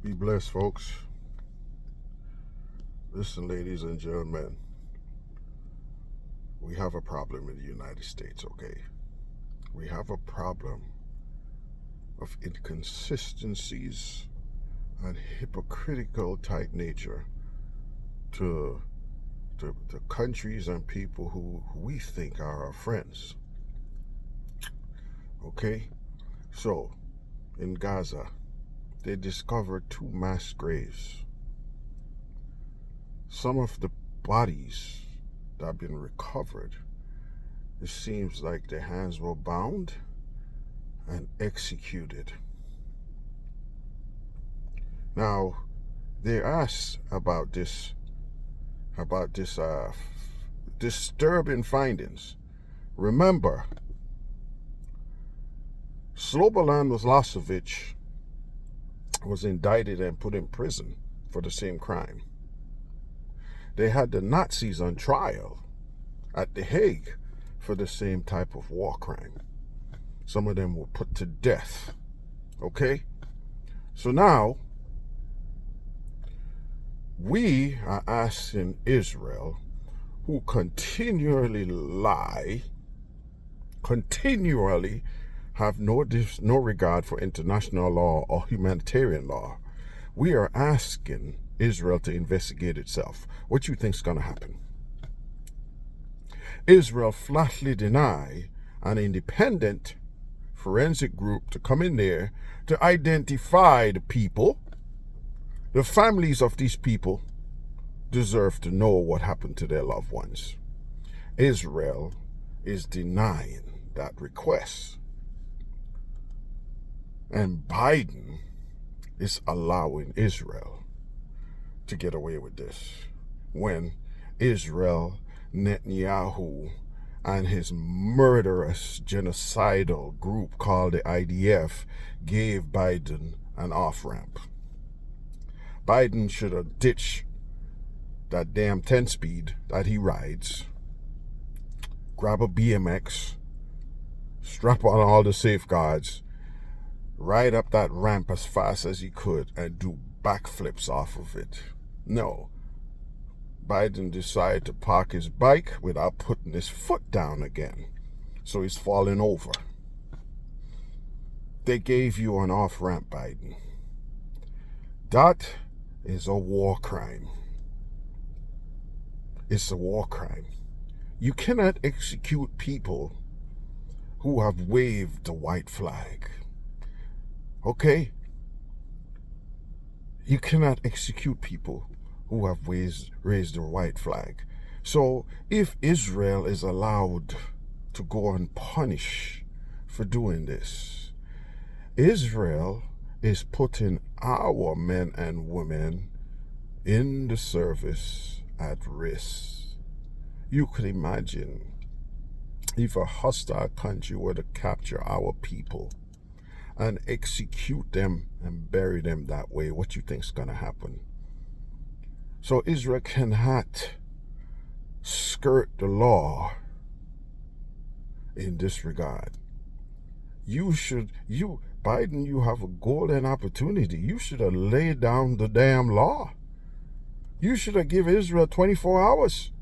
Be blessed, folks. Listen, ladies and gentlemen, we have a problem in the United States, okay? We have a problem of inconsistencies and hypocritical type nature to countries and people who we think are our friends. Okay? So, in Gaza, they discovered 2 mass graves. Some of the bodies that have been recovered, it seems like their hands were bound and executed. Now, they asked about this disturbing findings. Remember, Slobodan Milosevic was indicted and put in prison for the same crime. They had the Nazis on trial at The Hague for the same type of war crime. Some of them were put to death. Okay? So now, we are asking Israel, who continually lie, continually have no regard for international law or humanitarian law. We are asking Israel to investigate itself. What you think is going to happen? Israel flatly deny an independent forensic group to come in there to identify the people. The families of these people deserve to know what happened to their loved ones. Israel is denying that request. And Biden is allowing Israel to get away with this when Israel, Netanyahu, and his murderous genocidal group called the IDF gave Biden an off-ramp. Biden should have ditched that damn 10-speed that he rides, grab a BMX, strap on all the safeguards, ride up that ramp as fast as he could and do backflips off of it. No. Biden decided to park his bike without putting his foot down again. So he's falling over. They gave you an off-ramp, Biden. That is a war crime. It's a war crime. You cannot execute people who have waved the white flag. Okay? You cannot execute people who have raised the white flag. So if Israel is allowed to go unpunished for doing this, Israel is putting our men and women in the service at risk. You could imagine if a hostile country were to capture our people and execute them and bury them that way, what you think is going to happen? So Israel cannot skirt the law in this regard. Biden, you have a golden opportunity. You should have laid down the damn law. You should have given Israel 24 hours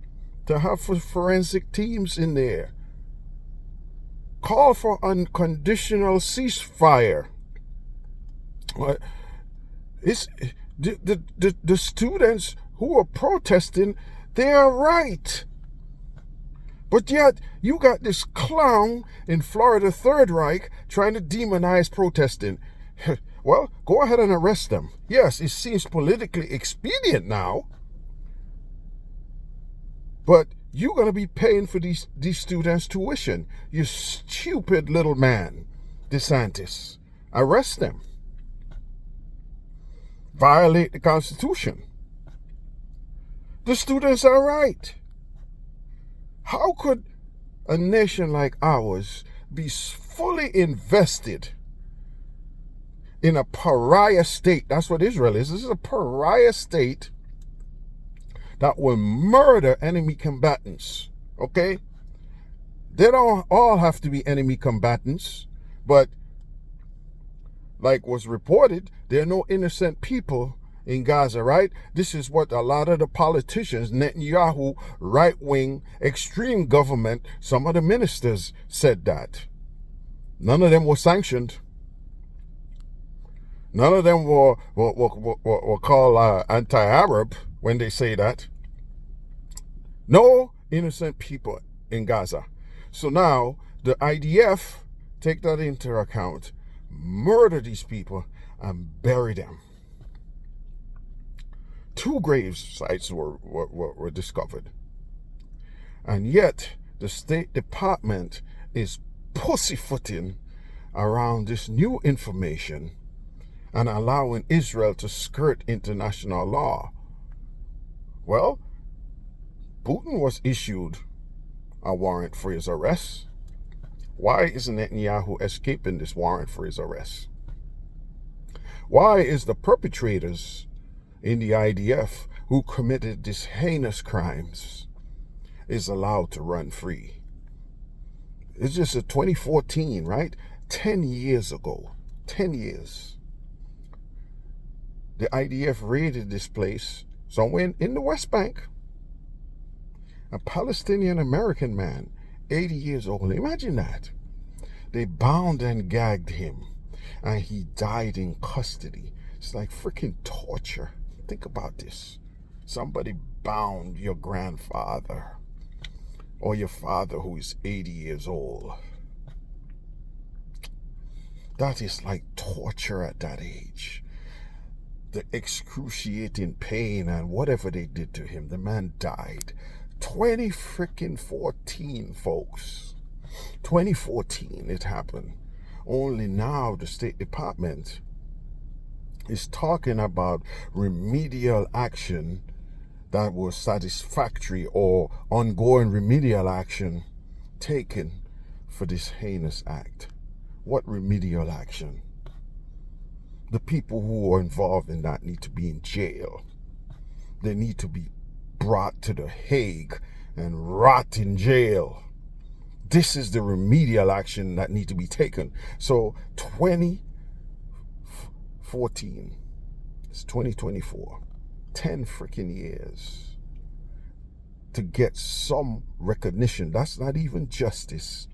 to have forensic teams in there. Call for unconditional ceasefire. It's the students who are protesting, they are right. But yet, you got this clown in Florida, Third Reich, trying to demonize protesting. Well, go ahead and arrest them. Yes, it seems politically expedient now. But you're going to be paying for these students' tuition. You stupid little man, DeSantis. Arrest them. Violate the Constitution. The students are right. How could a nation like ours be fully invested in a pariah state? That's what Israel is. This is a pariah state that will murder enemy combatants. Okay? They don't all have to be enemy combatants, but like was reported, there are no innocent people in Gaza, right? This is what a lot of the politicians, Netanyahu, right-wing, extreme government, some of the ministers said that. None of them were sanctioned. None of them were called anti-Arab when they say that. No innocent people in Gaza. So now the IDF take that into account, murder these people, and bury them. 2 grave sites were discovered. And yet, the State Department is pussyfooting around this new information and allowing Israel to skirt international law. Well, Putin was issued a warrant for his arrest. Why isn't Netanyahu escaping this warrant for his arrest? Why is the perpetrators in the IDF who committed these heinous crimes is allowed to run free? It's just a 2014, right? 10 years ago. 10 years. The IDF raided this place somewhere in the West Bank. A Palestinian American man, 80 years old. Imagine that. They bound and gagged him, and he died in custody. It's like freaking torture. Think about this. Somebody bound your grandfather or your father who is 80 years old. That is like torture at that age. The excruciating pain and whatever they did to him. The man died. 2014, folks. 2014 it happened. Only now the State Department is talking about remedial action that was satisfactory or ongoing remedial action taken for this heinous act. What remedial action? The people who are involved in that need to be in jail. They need to be brought to The Hague and rot in jail. This is the remedial action that need to be taken. So 2014, it's 2024, 10 freaking years to get some recognition. That's not even justice.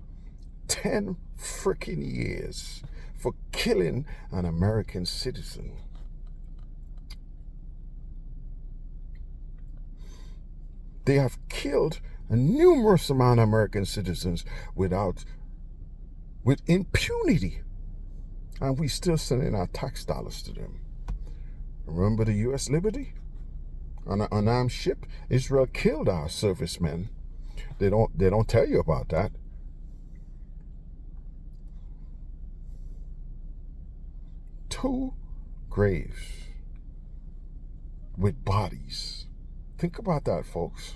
10 freaking years for killing an American citizen. They have killed a numerous amount of American citizens with impunity. And we still sending our tax dollars to them. Remember the U.S. Liberty? On an unarmed ship, Israel killed our servicemen. They don't tell you about that. Two graves with bodies. Think about that, folks.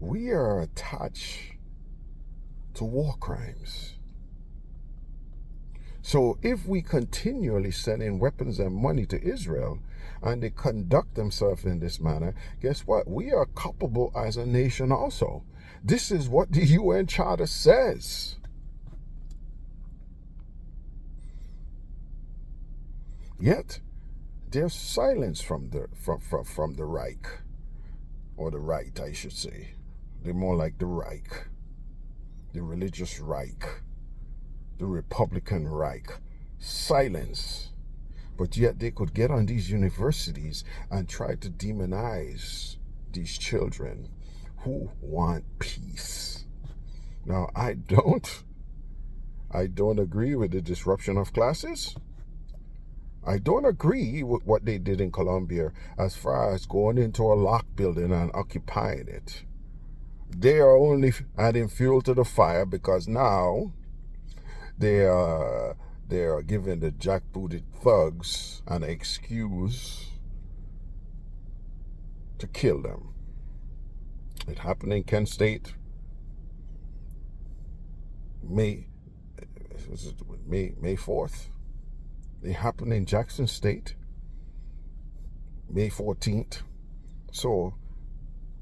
We are attached to war crimes. So if we continually send in weapons and money to Israel and they conduct themselves in this manner, guess what? We are culpable as a nation also. This is what the UN Charter says. Yet there's silence from the Reich, or the right, I should say. They're more like the Reich, the religious Reich, the Republican Reich. Silence. But yet they could get on these universities and try to demonize these children who want peace. Now, I don't agree with the disruption of classes. I don't agree with what they did in Colombia as far as going into a locked building and occupying it. They are only adding fuel to the fire because now they are giving the jackbooted thugs an excuse to kill them. It happened in Kent State, May 4th. It happened in Jackson State, May 14th. So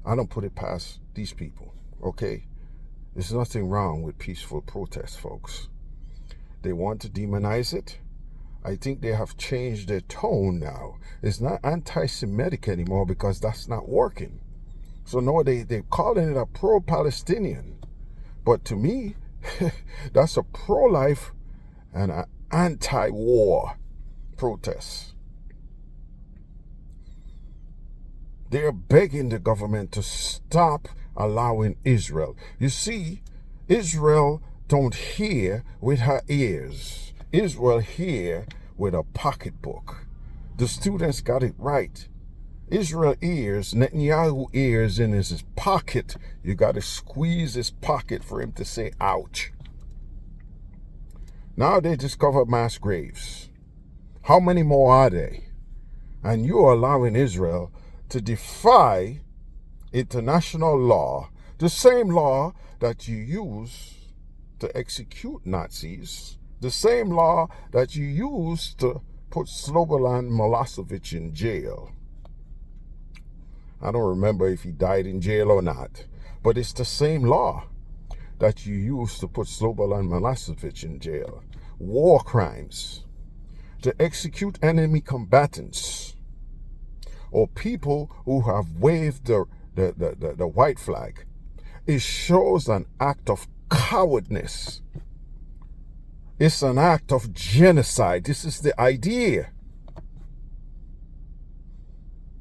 I don't put it past these people, okay? There's nothing wrong with peaceful protest, folks. They want to demonize it. I think they have changed their tone now. It's not anti-Semitic anymore because that's not working. So no, they're calling it a pro-Palestinian. But to me, that's a pro-life and an anti-war protest. They're begging the government to stop allowing Israel. You see, Israel don't hear with her ears. Israel hear with a pocketbook. The students got it right. Israel ears, Netanyahu ears in his pocket. You got to squeeze his pocket for him to say ouch. Now they discover mass graves. How many more are they? And you're allowing Israel to defy international law, the same law that you use to execute Nazis, the same law that you used to put Slobodan Milosevic in jail. I don't remember if he died in jail or not, but it's the same law that you used to put Slobodan Milosevic in jail. War crimes, to execute enemy combatants or people who have waved the white flag. It shows an act of cowardness. It's an act of genocide. This is the idea.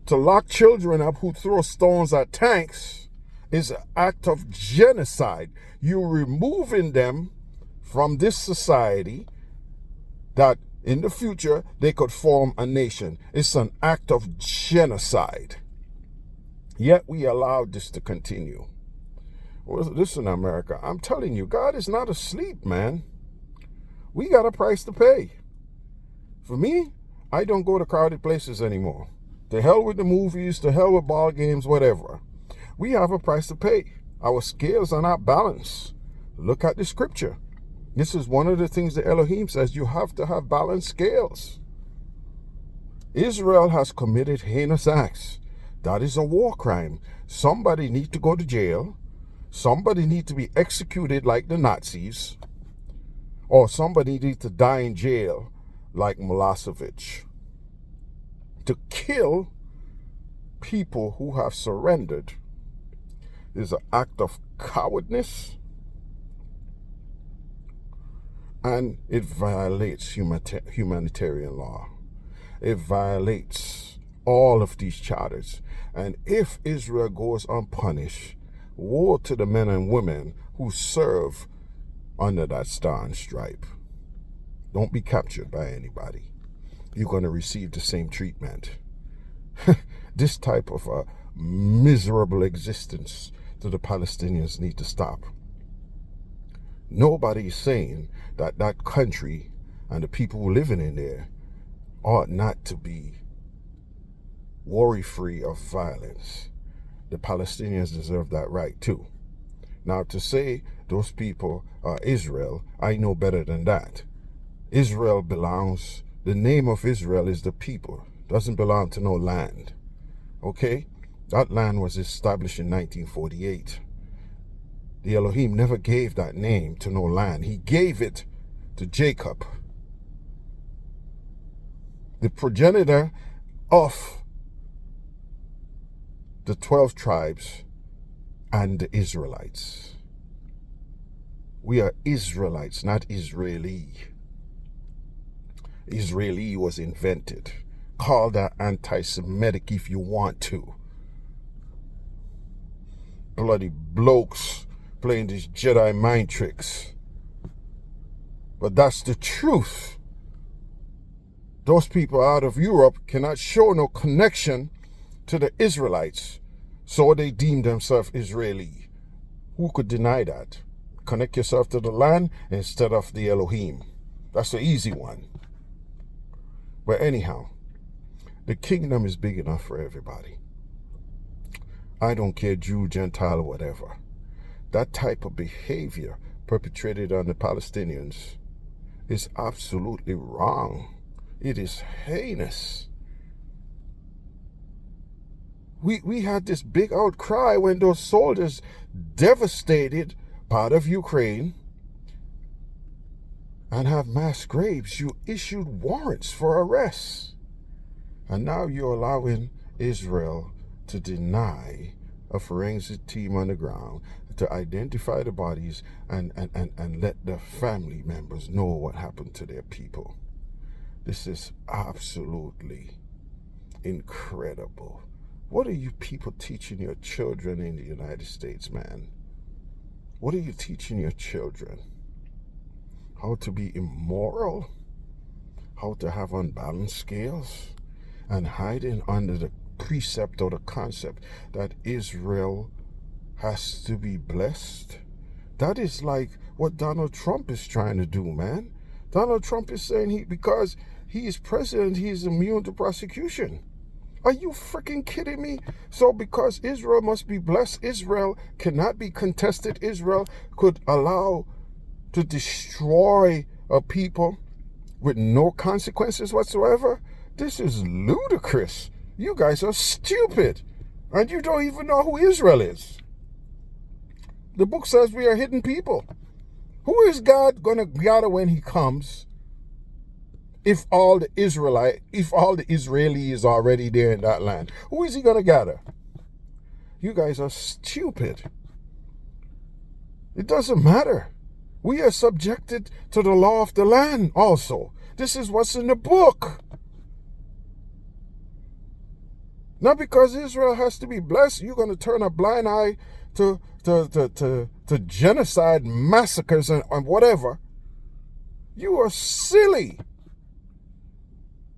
To lock children up who throw stones at tanks is an act of genocide. You're removing them from this society that in the future they could form a nation. It's an act of genocide. Yet we allowed this to continue. Well, listen, America, I'm telling you, God is not asleep, man. We got a price to pay. For me, I don't go to crowded places anymore. To hell with the movies, to hell with ball games, whatever. We have a price to pay. Our scales are not balanced. Look at the scripture. This is one of the things that Elohim says. You have to have balanced scales. Israel has committed heinous acts. That is a war crime. Somebody needs to go to jail. Somebody needs to be executed like the Nazis. Or somebody needs to die in jail like Milosevic. To kill people who have surrendered is an act of cowardness, and it violates humanitarian law. It violates all of these charters. And if Israel goes unpunished, woe to the men and women who serve under that star and stripe. Don't be captured by anybody. You're going to receive the same treatment. This type of a miserable existence that the Palestinians need to stop. Nobody is saying that that country and the people living in there ought not to be worry-free of violence. The Palestinians deserve that right too. Now, to say those people are Israel, I know better than that. Israel belongs, the name of Israel is the people. Doesn't belong to no land. Okay? That land was established in 1948. The Elohim never gave that name to no land. He gave it to Jacob, the progenitor of the 12 tribes and the Israelites. We are Israelites, not Israeli. Israeli was invented. Call that anti-Semitic if you want to. Bloody blokes playing these Jedi mind tricks. But that's the truth. Those people out of Europe cannot show no connection to the Israelites, so they deem themselves Israeli. Who could deny that? Connect yourself to the land instead of the Elohim. That's the easy one. But anyhow, the kingdom is big enough for everybody. I don't care, Jew, Gentile, or whatever. That type of behavior perpetrated on the Palestinians is absolutely wrong. It is heinous. We had this big outcry when those soldiers devastated part of Ukraine and have mass graves. You issued warrants for arrests. And now you're allowing Israel to deny a forensic team on the ground to identify the bodies and let the family members know what happened to their people. This is absolutely incredible. What are you people teaching your children in the United States, man? What are you teaching your children? How to be immoral? How to have unbalanced scales? And hiding under the precept or the concept that Israel has to be blessed? That is like what Donald Trump is trying to do, man. Donald Trump is saying because he is president, he is immune to prosecution. Are you freaking kidding me? So because Israel must be blessed, Israel cannot be contested, Israel could allow to destroy a people with no consequences whatsoever? This is ludicrous. You guys are stupid. And you don't even know who Israel is. The book says we are hidden people. Who is God going to gather when he comes? If all the Israeli is already there in that land, who is he going to gather? You guys are stupid. It doesn't matter. We are subjected to the law of the land also. This is what's in the book. Not because Israel has to be blessed, you're going to turn a blind eye to genocide, massacres, and whatever. You are silly.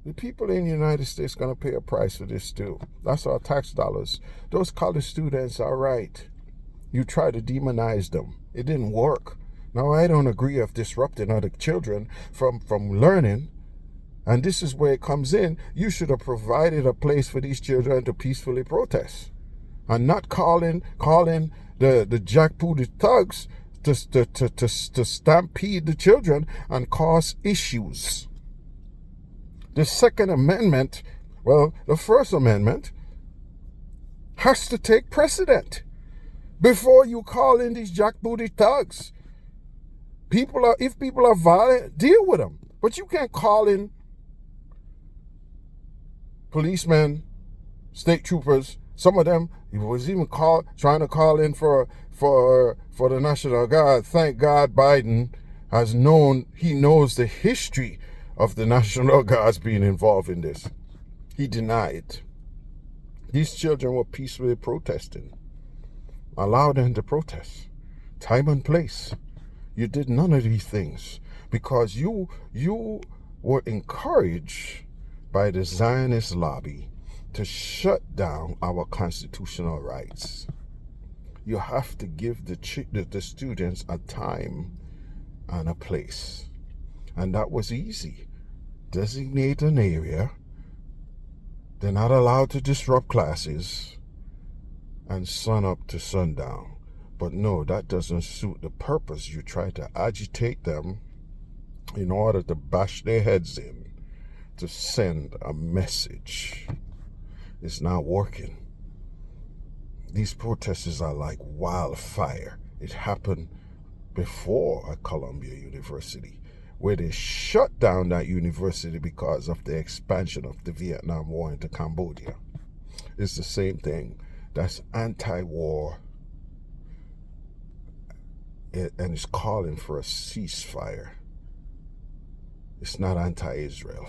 The people in the United States are going to pay a price for this too. That's our tax dollars. Those college students are right. You try to demonize them. It didn't work. Now, I don't agree of disrupting other children from learning. And this is where it comes in. You should have provided a place for these children to peacefully protest. And not calling the jackbooted thugs to stampede the children and cause issues. The Second Amendment, well, the First Amendment has to take precedent before you call in these jackbooted thugs. If people are violent, deal with them. But you can't call in policemen, state troopers. Some of them, he was even trying to call in for the National Guard. Thank God Biden he knows the history of the National Guards being involved in this. He denied. These children were peacefully protesting. Allow them to protest. Time and place. You did none of these things because you were encouraged by the Zionist lobby to shut down our constitutional rights. You have to give the students a time and a place. And that was easy. Designate an area. They're not allowed to disrupt classes and sun up to sundown. But no, that doesn't suit the purpose. You try to agitate them in order to bash their heads in, to send a message. It's not working. These protesters are like wildfire. It happened before at Columbia University, where they shut down that university because of the expansion of the Vietnam War into Cambodia. It's the same thing. That's anti-war, and it's calling for a ceasefire. It's not anti-Israel.